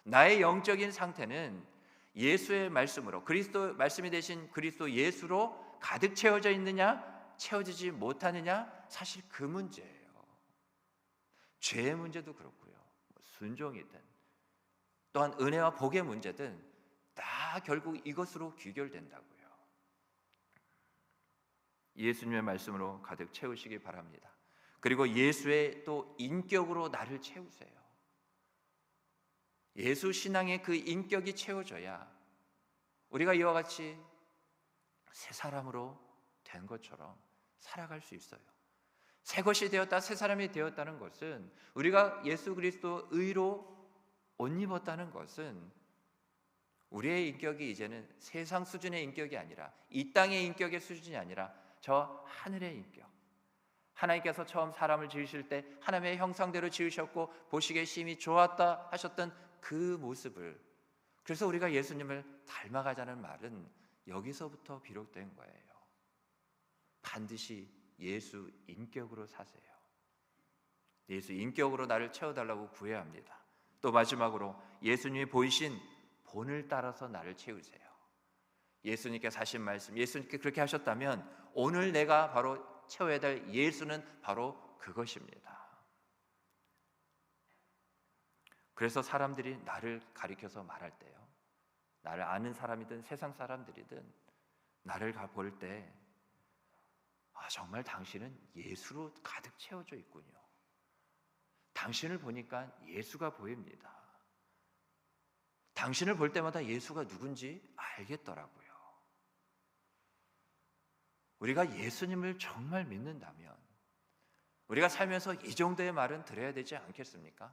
나의 영적인 상태는 예수의 말씀으로, 그리스도 말씀이 되신 그리스도 예수로 가득 채워져 있느냐, 채워지지 못하느냐, 사실 그 문제예요. 죄의 문제도 그렇고요, 순종이든 또한 은혜와 복의 문제든 다 결국 이것으로 귀결된다고요. 예수님의 말씀으로 가득 채우시기 바랍니다. 그리고 예수의 또 인격으로 나를 채우세요. 예수 신앙의 그 인격이 채워져야 우리가 이와 같이 새 사람으로 된 것처럼 살아갈 수 있어요. 새 것이 되었다, 새 사람이 되었다는 것은, 우리가 예수 그리스도 의로 옷 입었다는 것은 우리의 인격이 이제는 세상 수준의 인격이 아니라, 이 땅의 인격의 수준이 아니라 저 하늘의 인격, 하나님께서 처음 사람을 지으실 때 하나님의 형상대로 지으셨고 보시기에 심히 좋았다 하셨던 그 모습을, 그래서 우리가 예수님을 닮아가자는 말은 여기서부터 비롯된 거예요. 반드시 예수 인격으로 사세요. 예수 인격으로 나를 채워달라고 구해야 합니다. 또 마지막으로 예수님이 보이신 본을 따라서 나를 채우세요. 예수님께서 하신 말씀, 예수님께 그렇게 하셨다면 오늘 내가 바로 채워야 될 예수는 바로 그것입니다. 그래서 사람들이 나를 가리켜서 말할 때요, 나를 아는 사람이든 세상 사람들이든 나를 볼 때, 정말 당신은 예수로 가득 채워져 있군요. 당신을 보니까 예수가 보입니다. 당신을 볼 때마다 예수가 누군지 알겠더라고요. 우리가 예수님을 정말 믿는다면 우리가 살면서 이 정도의 말은 들어야 되지 않겠습니까?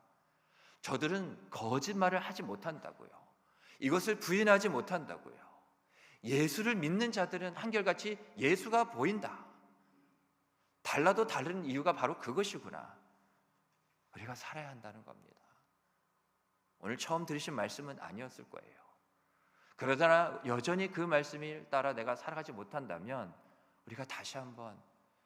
저들은 거짓말을 하지 못한다고요. 이것을 부인하지 못한다고요. 예수를 믿는 자들은 한결같이 예수가 보인다. 달라도 다른 이유가 바로 그것이구나. 우리가 살아야 한다는 겁니다. 오늘 처음 들으신 말씀은 아니었을 거예요. 그러나 여전히 그 말씀을 따라 내가 살아가지 못한다면 우리가 다시 한번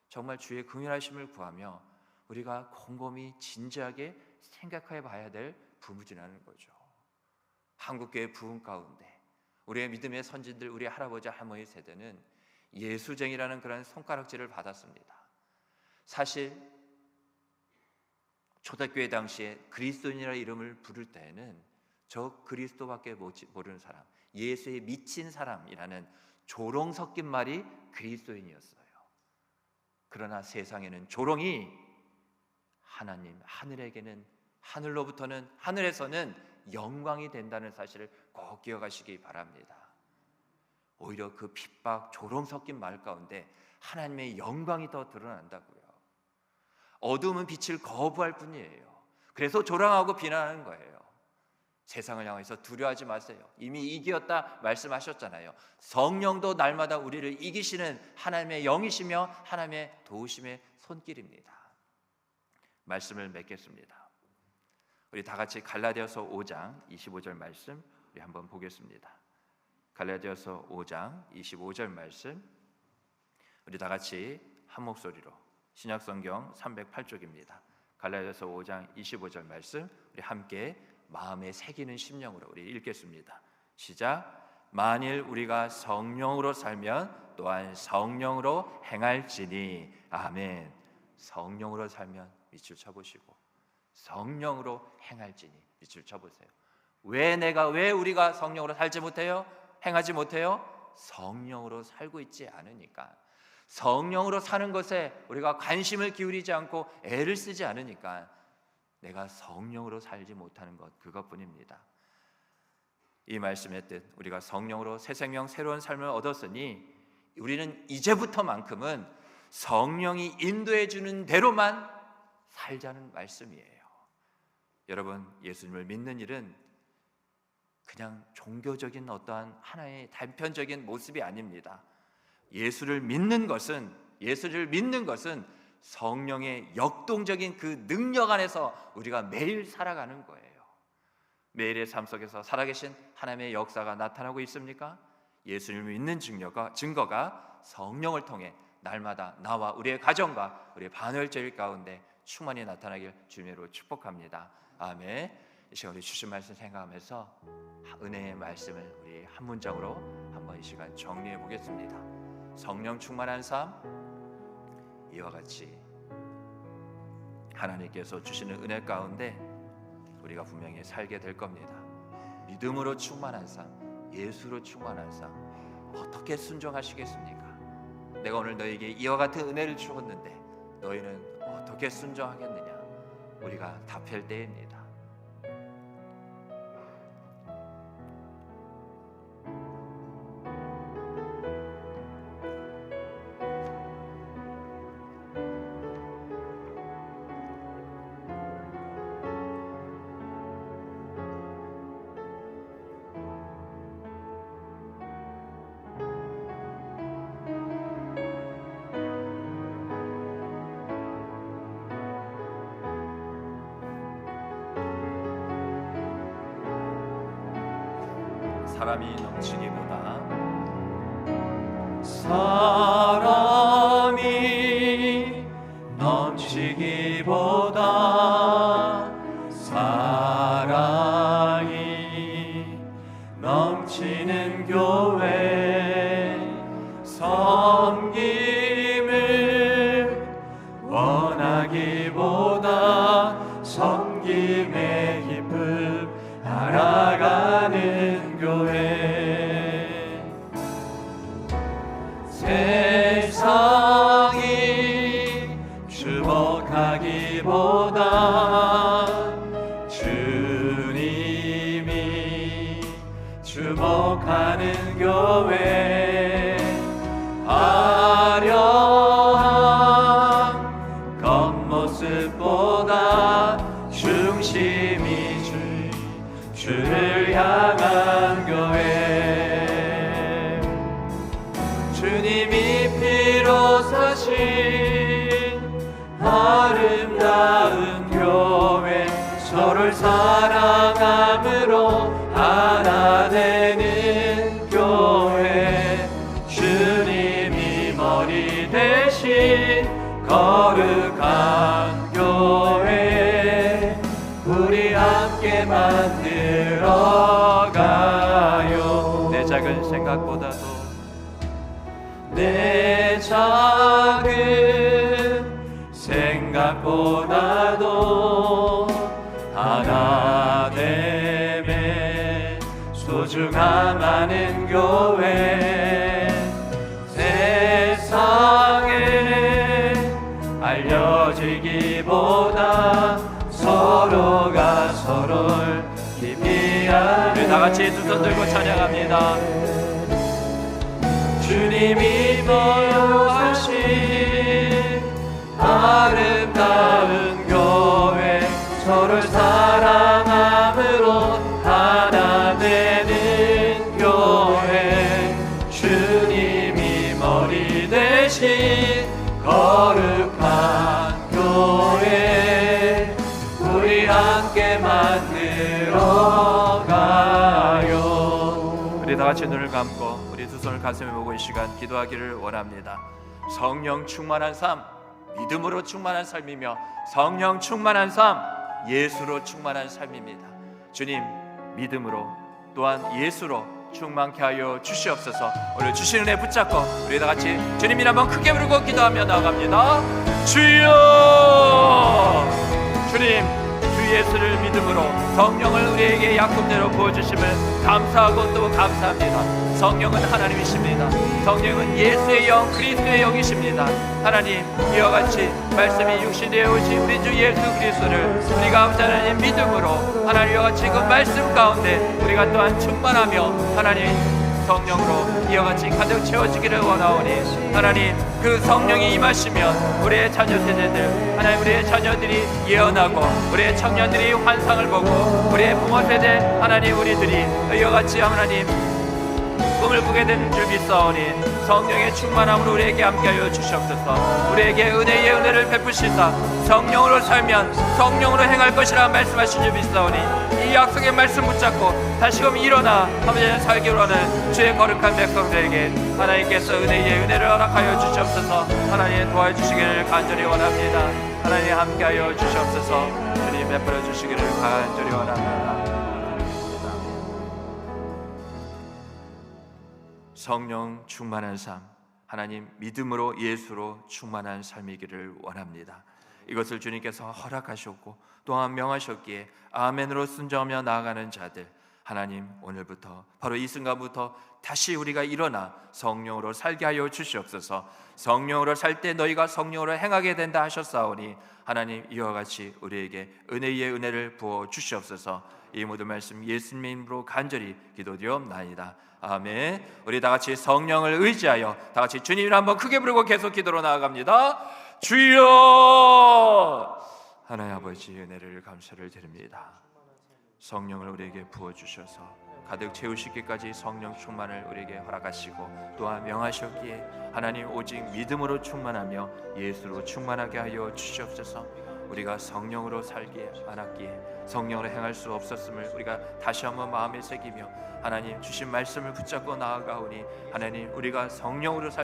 정말 주의 긍휼하심을 구하며 우리가 곰곰이 진지하게 생각해 봐야 될 부분이라는 거죠. 한국교회 부흥 가운데 우리의 믿음의 선진들, 우리 할아버지 할머니 세대는 예수쟁이라는 그런 손가락질을 받았습니다. 사실 초대교회 당시에 그리스도인이라는 이름을 부를 때에는 저 그리스도밖에 모르는 사람, 예수에 미친 사람이라는 조롱 섞인 말이 그리스도인이었어요. 그러나 세상에는 조롱이 하나님, 하늘에서는 영광이 된다는 사실을 꼭 기억하시기 바랍니다. 오히려 그 핍박, 조롱 섞인 말 가운데 하나님의 영광이 더 드러난다고요. 어둠은 빛을 거부할 뿐이에요. 그래서 조롱하고 비난하는 거예요. 세상을 향해서 두려워하지 마세요. 이미 이기었다 말씀하셨잖아요. 성령도 날마다 우리를 이기시는 하나님의 영이시며 하나님의 도우심의 손길입니다. 말씀을 맺겠습니다. 우리 다 같이 갈라디아서 5장 25절 말씀 우리 한번 보겠습니다. 갈라디아서 5장 25절 말씀 우리 다 같이 한 목소리로 신약성경 308쪽입니다. 갈라디아서 5장 25절 말씀 우리 함께 마음에 새기는 심령으로 우리 읽겠습니다. 시작. 만일 우리가 성령으로 살면 또한 성령으로 행할지니. 아멘. 성령으로 살면 밑줄 쳐보시고 성령으로 행할지니 밑줄 쳐보세요. 왜 우리가 성령으로 살지 못해요? 행하지 못해요? 성령으로 살고 있지 않으니까. 성령으로 사는 것에 우리가 관심을 기울이지 않고 애를 쓰지 않으니까 내가 성령으로 살지 못하는 것, 그것뿐입니다. 이 말씀의 뜻, 우리가 성령으로 새 생명 새로운 삶을 얻었으니 우리는 이제부터만큼은 성령이 인도해 주는 대로만 살자는 말씀이에요. 여러분, 예수님을 믿는 일은 그냥 종교적인 어떠한 하나의 단편적인 모습이 아닙니다. 예수를 믿는 것은 성령의 역동적인 그 능력 안에서 우리가 매일 살아가는 거예요. 매일의 삶 속에서 살아계신 하나님의 역사가 나타나고 있습니까? 예수님을 믿는 증거가 성령을 통해 날마다 나와 우리의 가정과 우리의 반월절 가운데 충만히 나타나길 주님으로 축복합니다. 아멘. 이 시간 우리 주신 말씀 생각하면서 은혜의 말씀을 우리 한 문장으로 한번 이 시간 정리해 보겠습니다. 성령 충만한 삶, 이와 같이 하나님께서 주시는 은혜 가운데 우리가 분명히 살게 될 겁니다. 믿음으로 충만한 삶, 예수로 충만한 삶, 어떻게 순종하시겠습니까? 내가 오늘 너에게 이와 같은 은혜를 주었는데 너희는 어떻게 순종하겠느냐? 우리가 답할 때입니다. 사람이 넘치기보다 사랑이 넘치는 교회, 섬김을 원하기보다 섬김의 기쁨 알아가는 교회. 세상이 주목하기보다 주님이 주목하는 교회. 화려한 겉모습보다 중심이 주를 향한 교회. 주님이 피로 사신 아름다운 교회, 서로를 사랑함으로 하나 되는 교회. 주님이 머리 대신 거룩한 교회, 우리 함께 만들어가요. 내 작은 생각보다도 내 작은 생각보다도 하나 되매 소중함 아는 교회 세상에 알려지기보다 서로가 서로를 깊이 아는 다 같이 두 손 들고 찬양합니다. 주님이 머하신 아름다운 교회 서로 사랑함으로 하나 되는 교회 주님이 머리 대신 거룩한 교회 우리 함께 만들어 가요. 우리 다 같이 눈을 감고 우리 두 손을 가슴에 보고 이 시간 기도하기를 원합니다. 성령 충만한 삶, 믿음으로 충만한 삶이며 성령 충만한 삶, 예수로 충만한 삶입니다. 주님, 믿음으로 또한 예수로 충만케 하여 주시옵소서. 오늘 주신 은혜 붙잡고 우리 다 같이 주님이 한번 크게 부르고 기도하며 나아갑니다. 주여! 주님, 주 예수를 믿음으로 성령을 우리에게 약속대로 부어주심을 감사하고 또 감사합니다. 성령은 하나님이십니다. 성령은 예수의 영, 그리스도의 영이십니다. 하나님, 이와 같이 말씀이 육신되어 오신 우리 주 예수 그리스도를 우리가 아버지 하나님 믿음으로 하나님 이와 같이 그 말씀 가운데 우리가 또한 충만하며 하나님 성령으로 이와 같이 가득 채워지기를 원하오니 하나님 그 성령이 임하시면 우리의 자녀 세대들 하나님 우리의 자녀들이 예언하고 우리의 청년들이 환상을 보고 우리의 부모 세대 하나님 우리들이 이와 같이 하나님 꿈을 꾸게 되는 줄 믿사오니 성령의 충만함으로 우리에게 함께하여 주시옵소서. 우리에게 은혜의 은혜를 베푸시사 성령으로 살면 성령으로 행할 것이라 말씀하신 줄 믿사오니 이 약속의 말씀 붙잡고 다시금 일어나 아버지는 살기로 하는 주의 거룩한 백성들에게 하나님께서 은혜의 은혜를 허락하여 주시옵소서. 하나님 도와주시기를 간절히 원합니다. 하나님 함께하여 주시옵소서. 주님 베풀어 주시기를 간절히 원합니다. 성령 충만한 삶, 하나님 믿음으로 예수로 충만한 삶이기를 원합니다. 이것을 주님께서 허락하셨고 또한 명하셨기에 아멘으로 순종하며 나아가는 자들 하나님 오늘부터 바로 이 순간부터 다시 우리가 일어나 성령으로 살게 하여 주시옵소서. 성령으로 살 때 너희가 성령으로 행하게 된다 하셨사오니 하나님 이와 같이 우리에게 은혜의 은혜를 부어 주시옵소서. 이 모든 말씀 예수님의 이름으로 간절히 기도드리옵나이다. 아멘. 우리 다 같이 성령을 의지하여 다 같이 주님을 한번 크게 부르고 계속 기도로 나아갑니다. 주여! 하나님 아버지 은혜를 감사를 드립니다. 성령을 우리에게 부어주셔서 가득 채우시기까지 성령 충만을 우리에게 허락하시고 또한 명하셨기에 하나님 오직 믿음으로 충만하며 예수로 충만하게 하여 주시옵소서. 우리가 성령으로 살기에 않았기에 성령으로 행할 수 없었음을 우리가 다시 한번 마음에 새기며 하나님 주신 말씀을 붙잡고 나아가오니 하나님 우리가 성령으로 살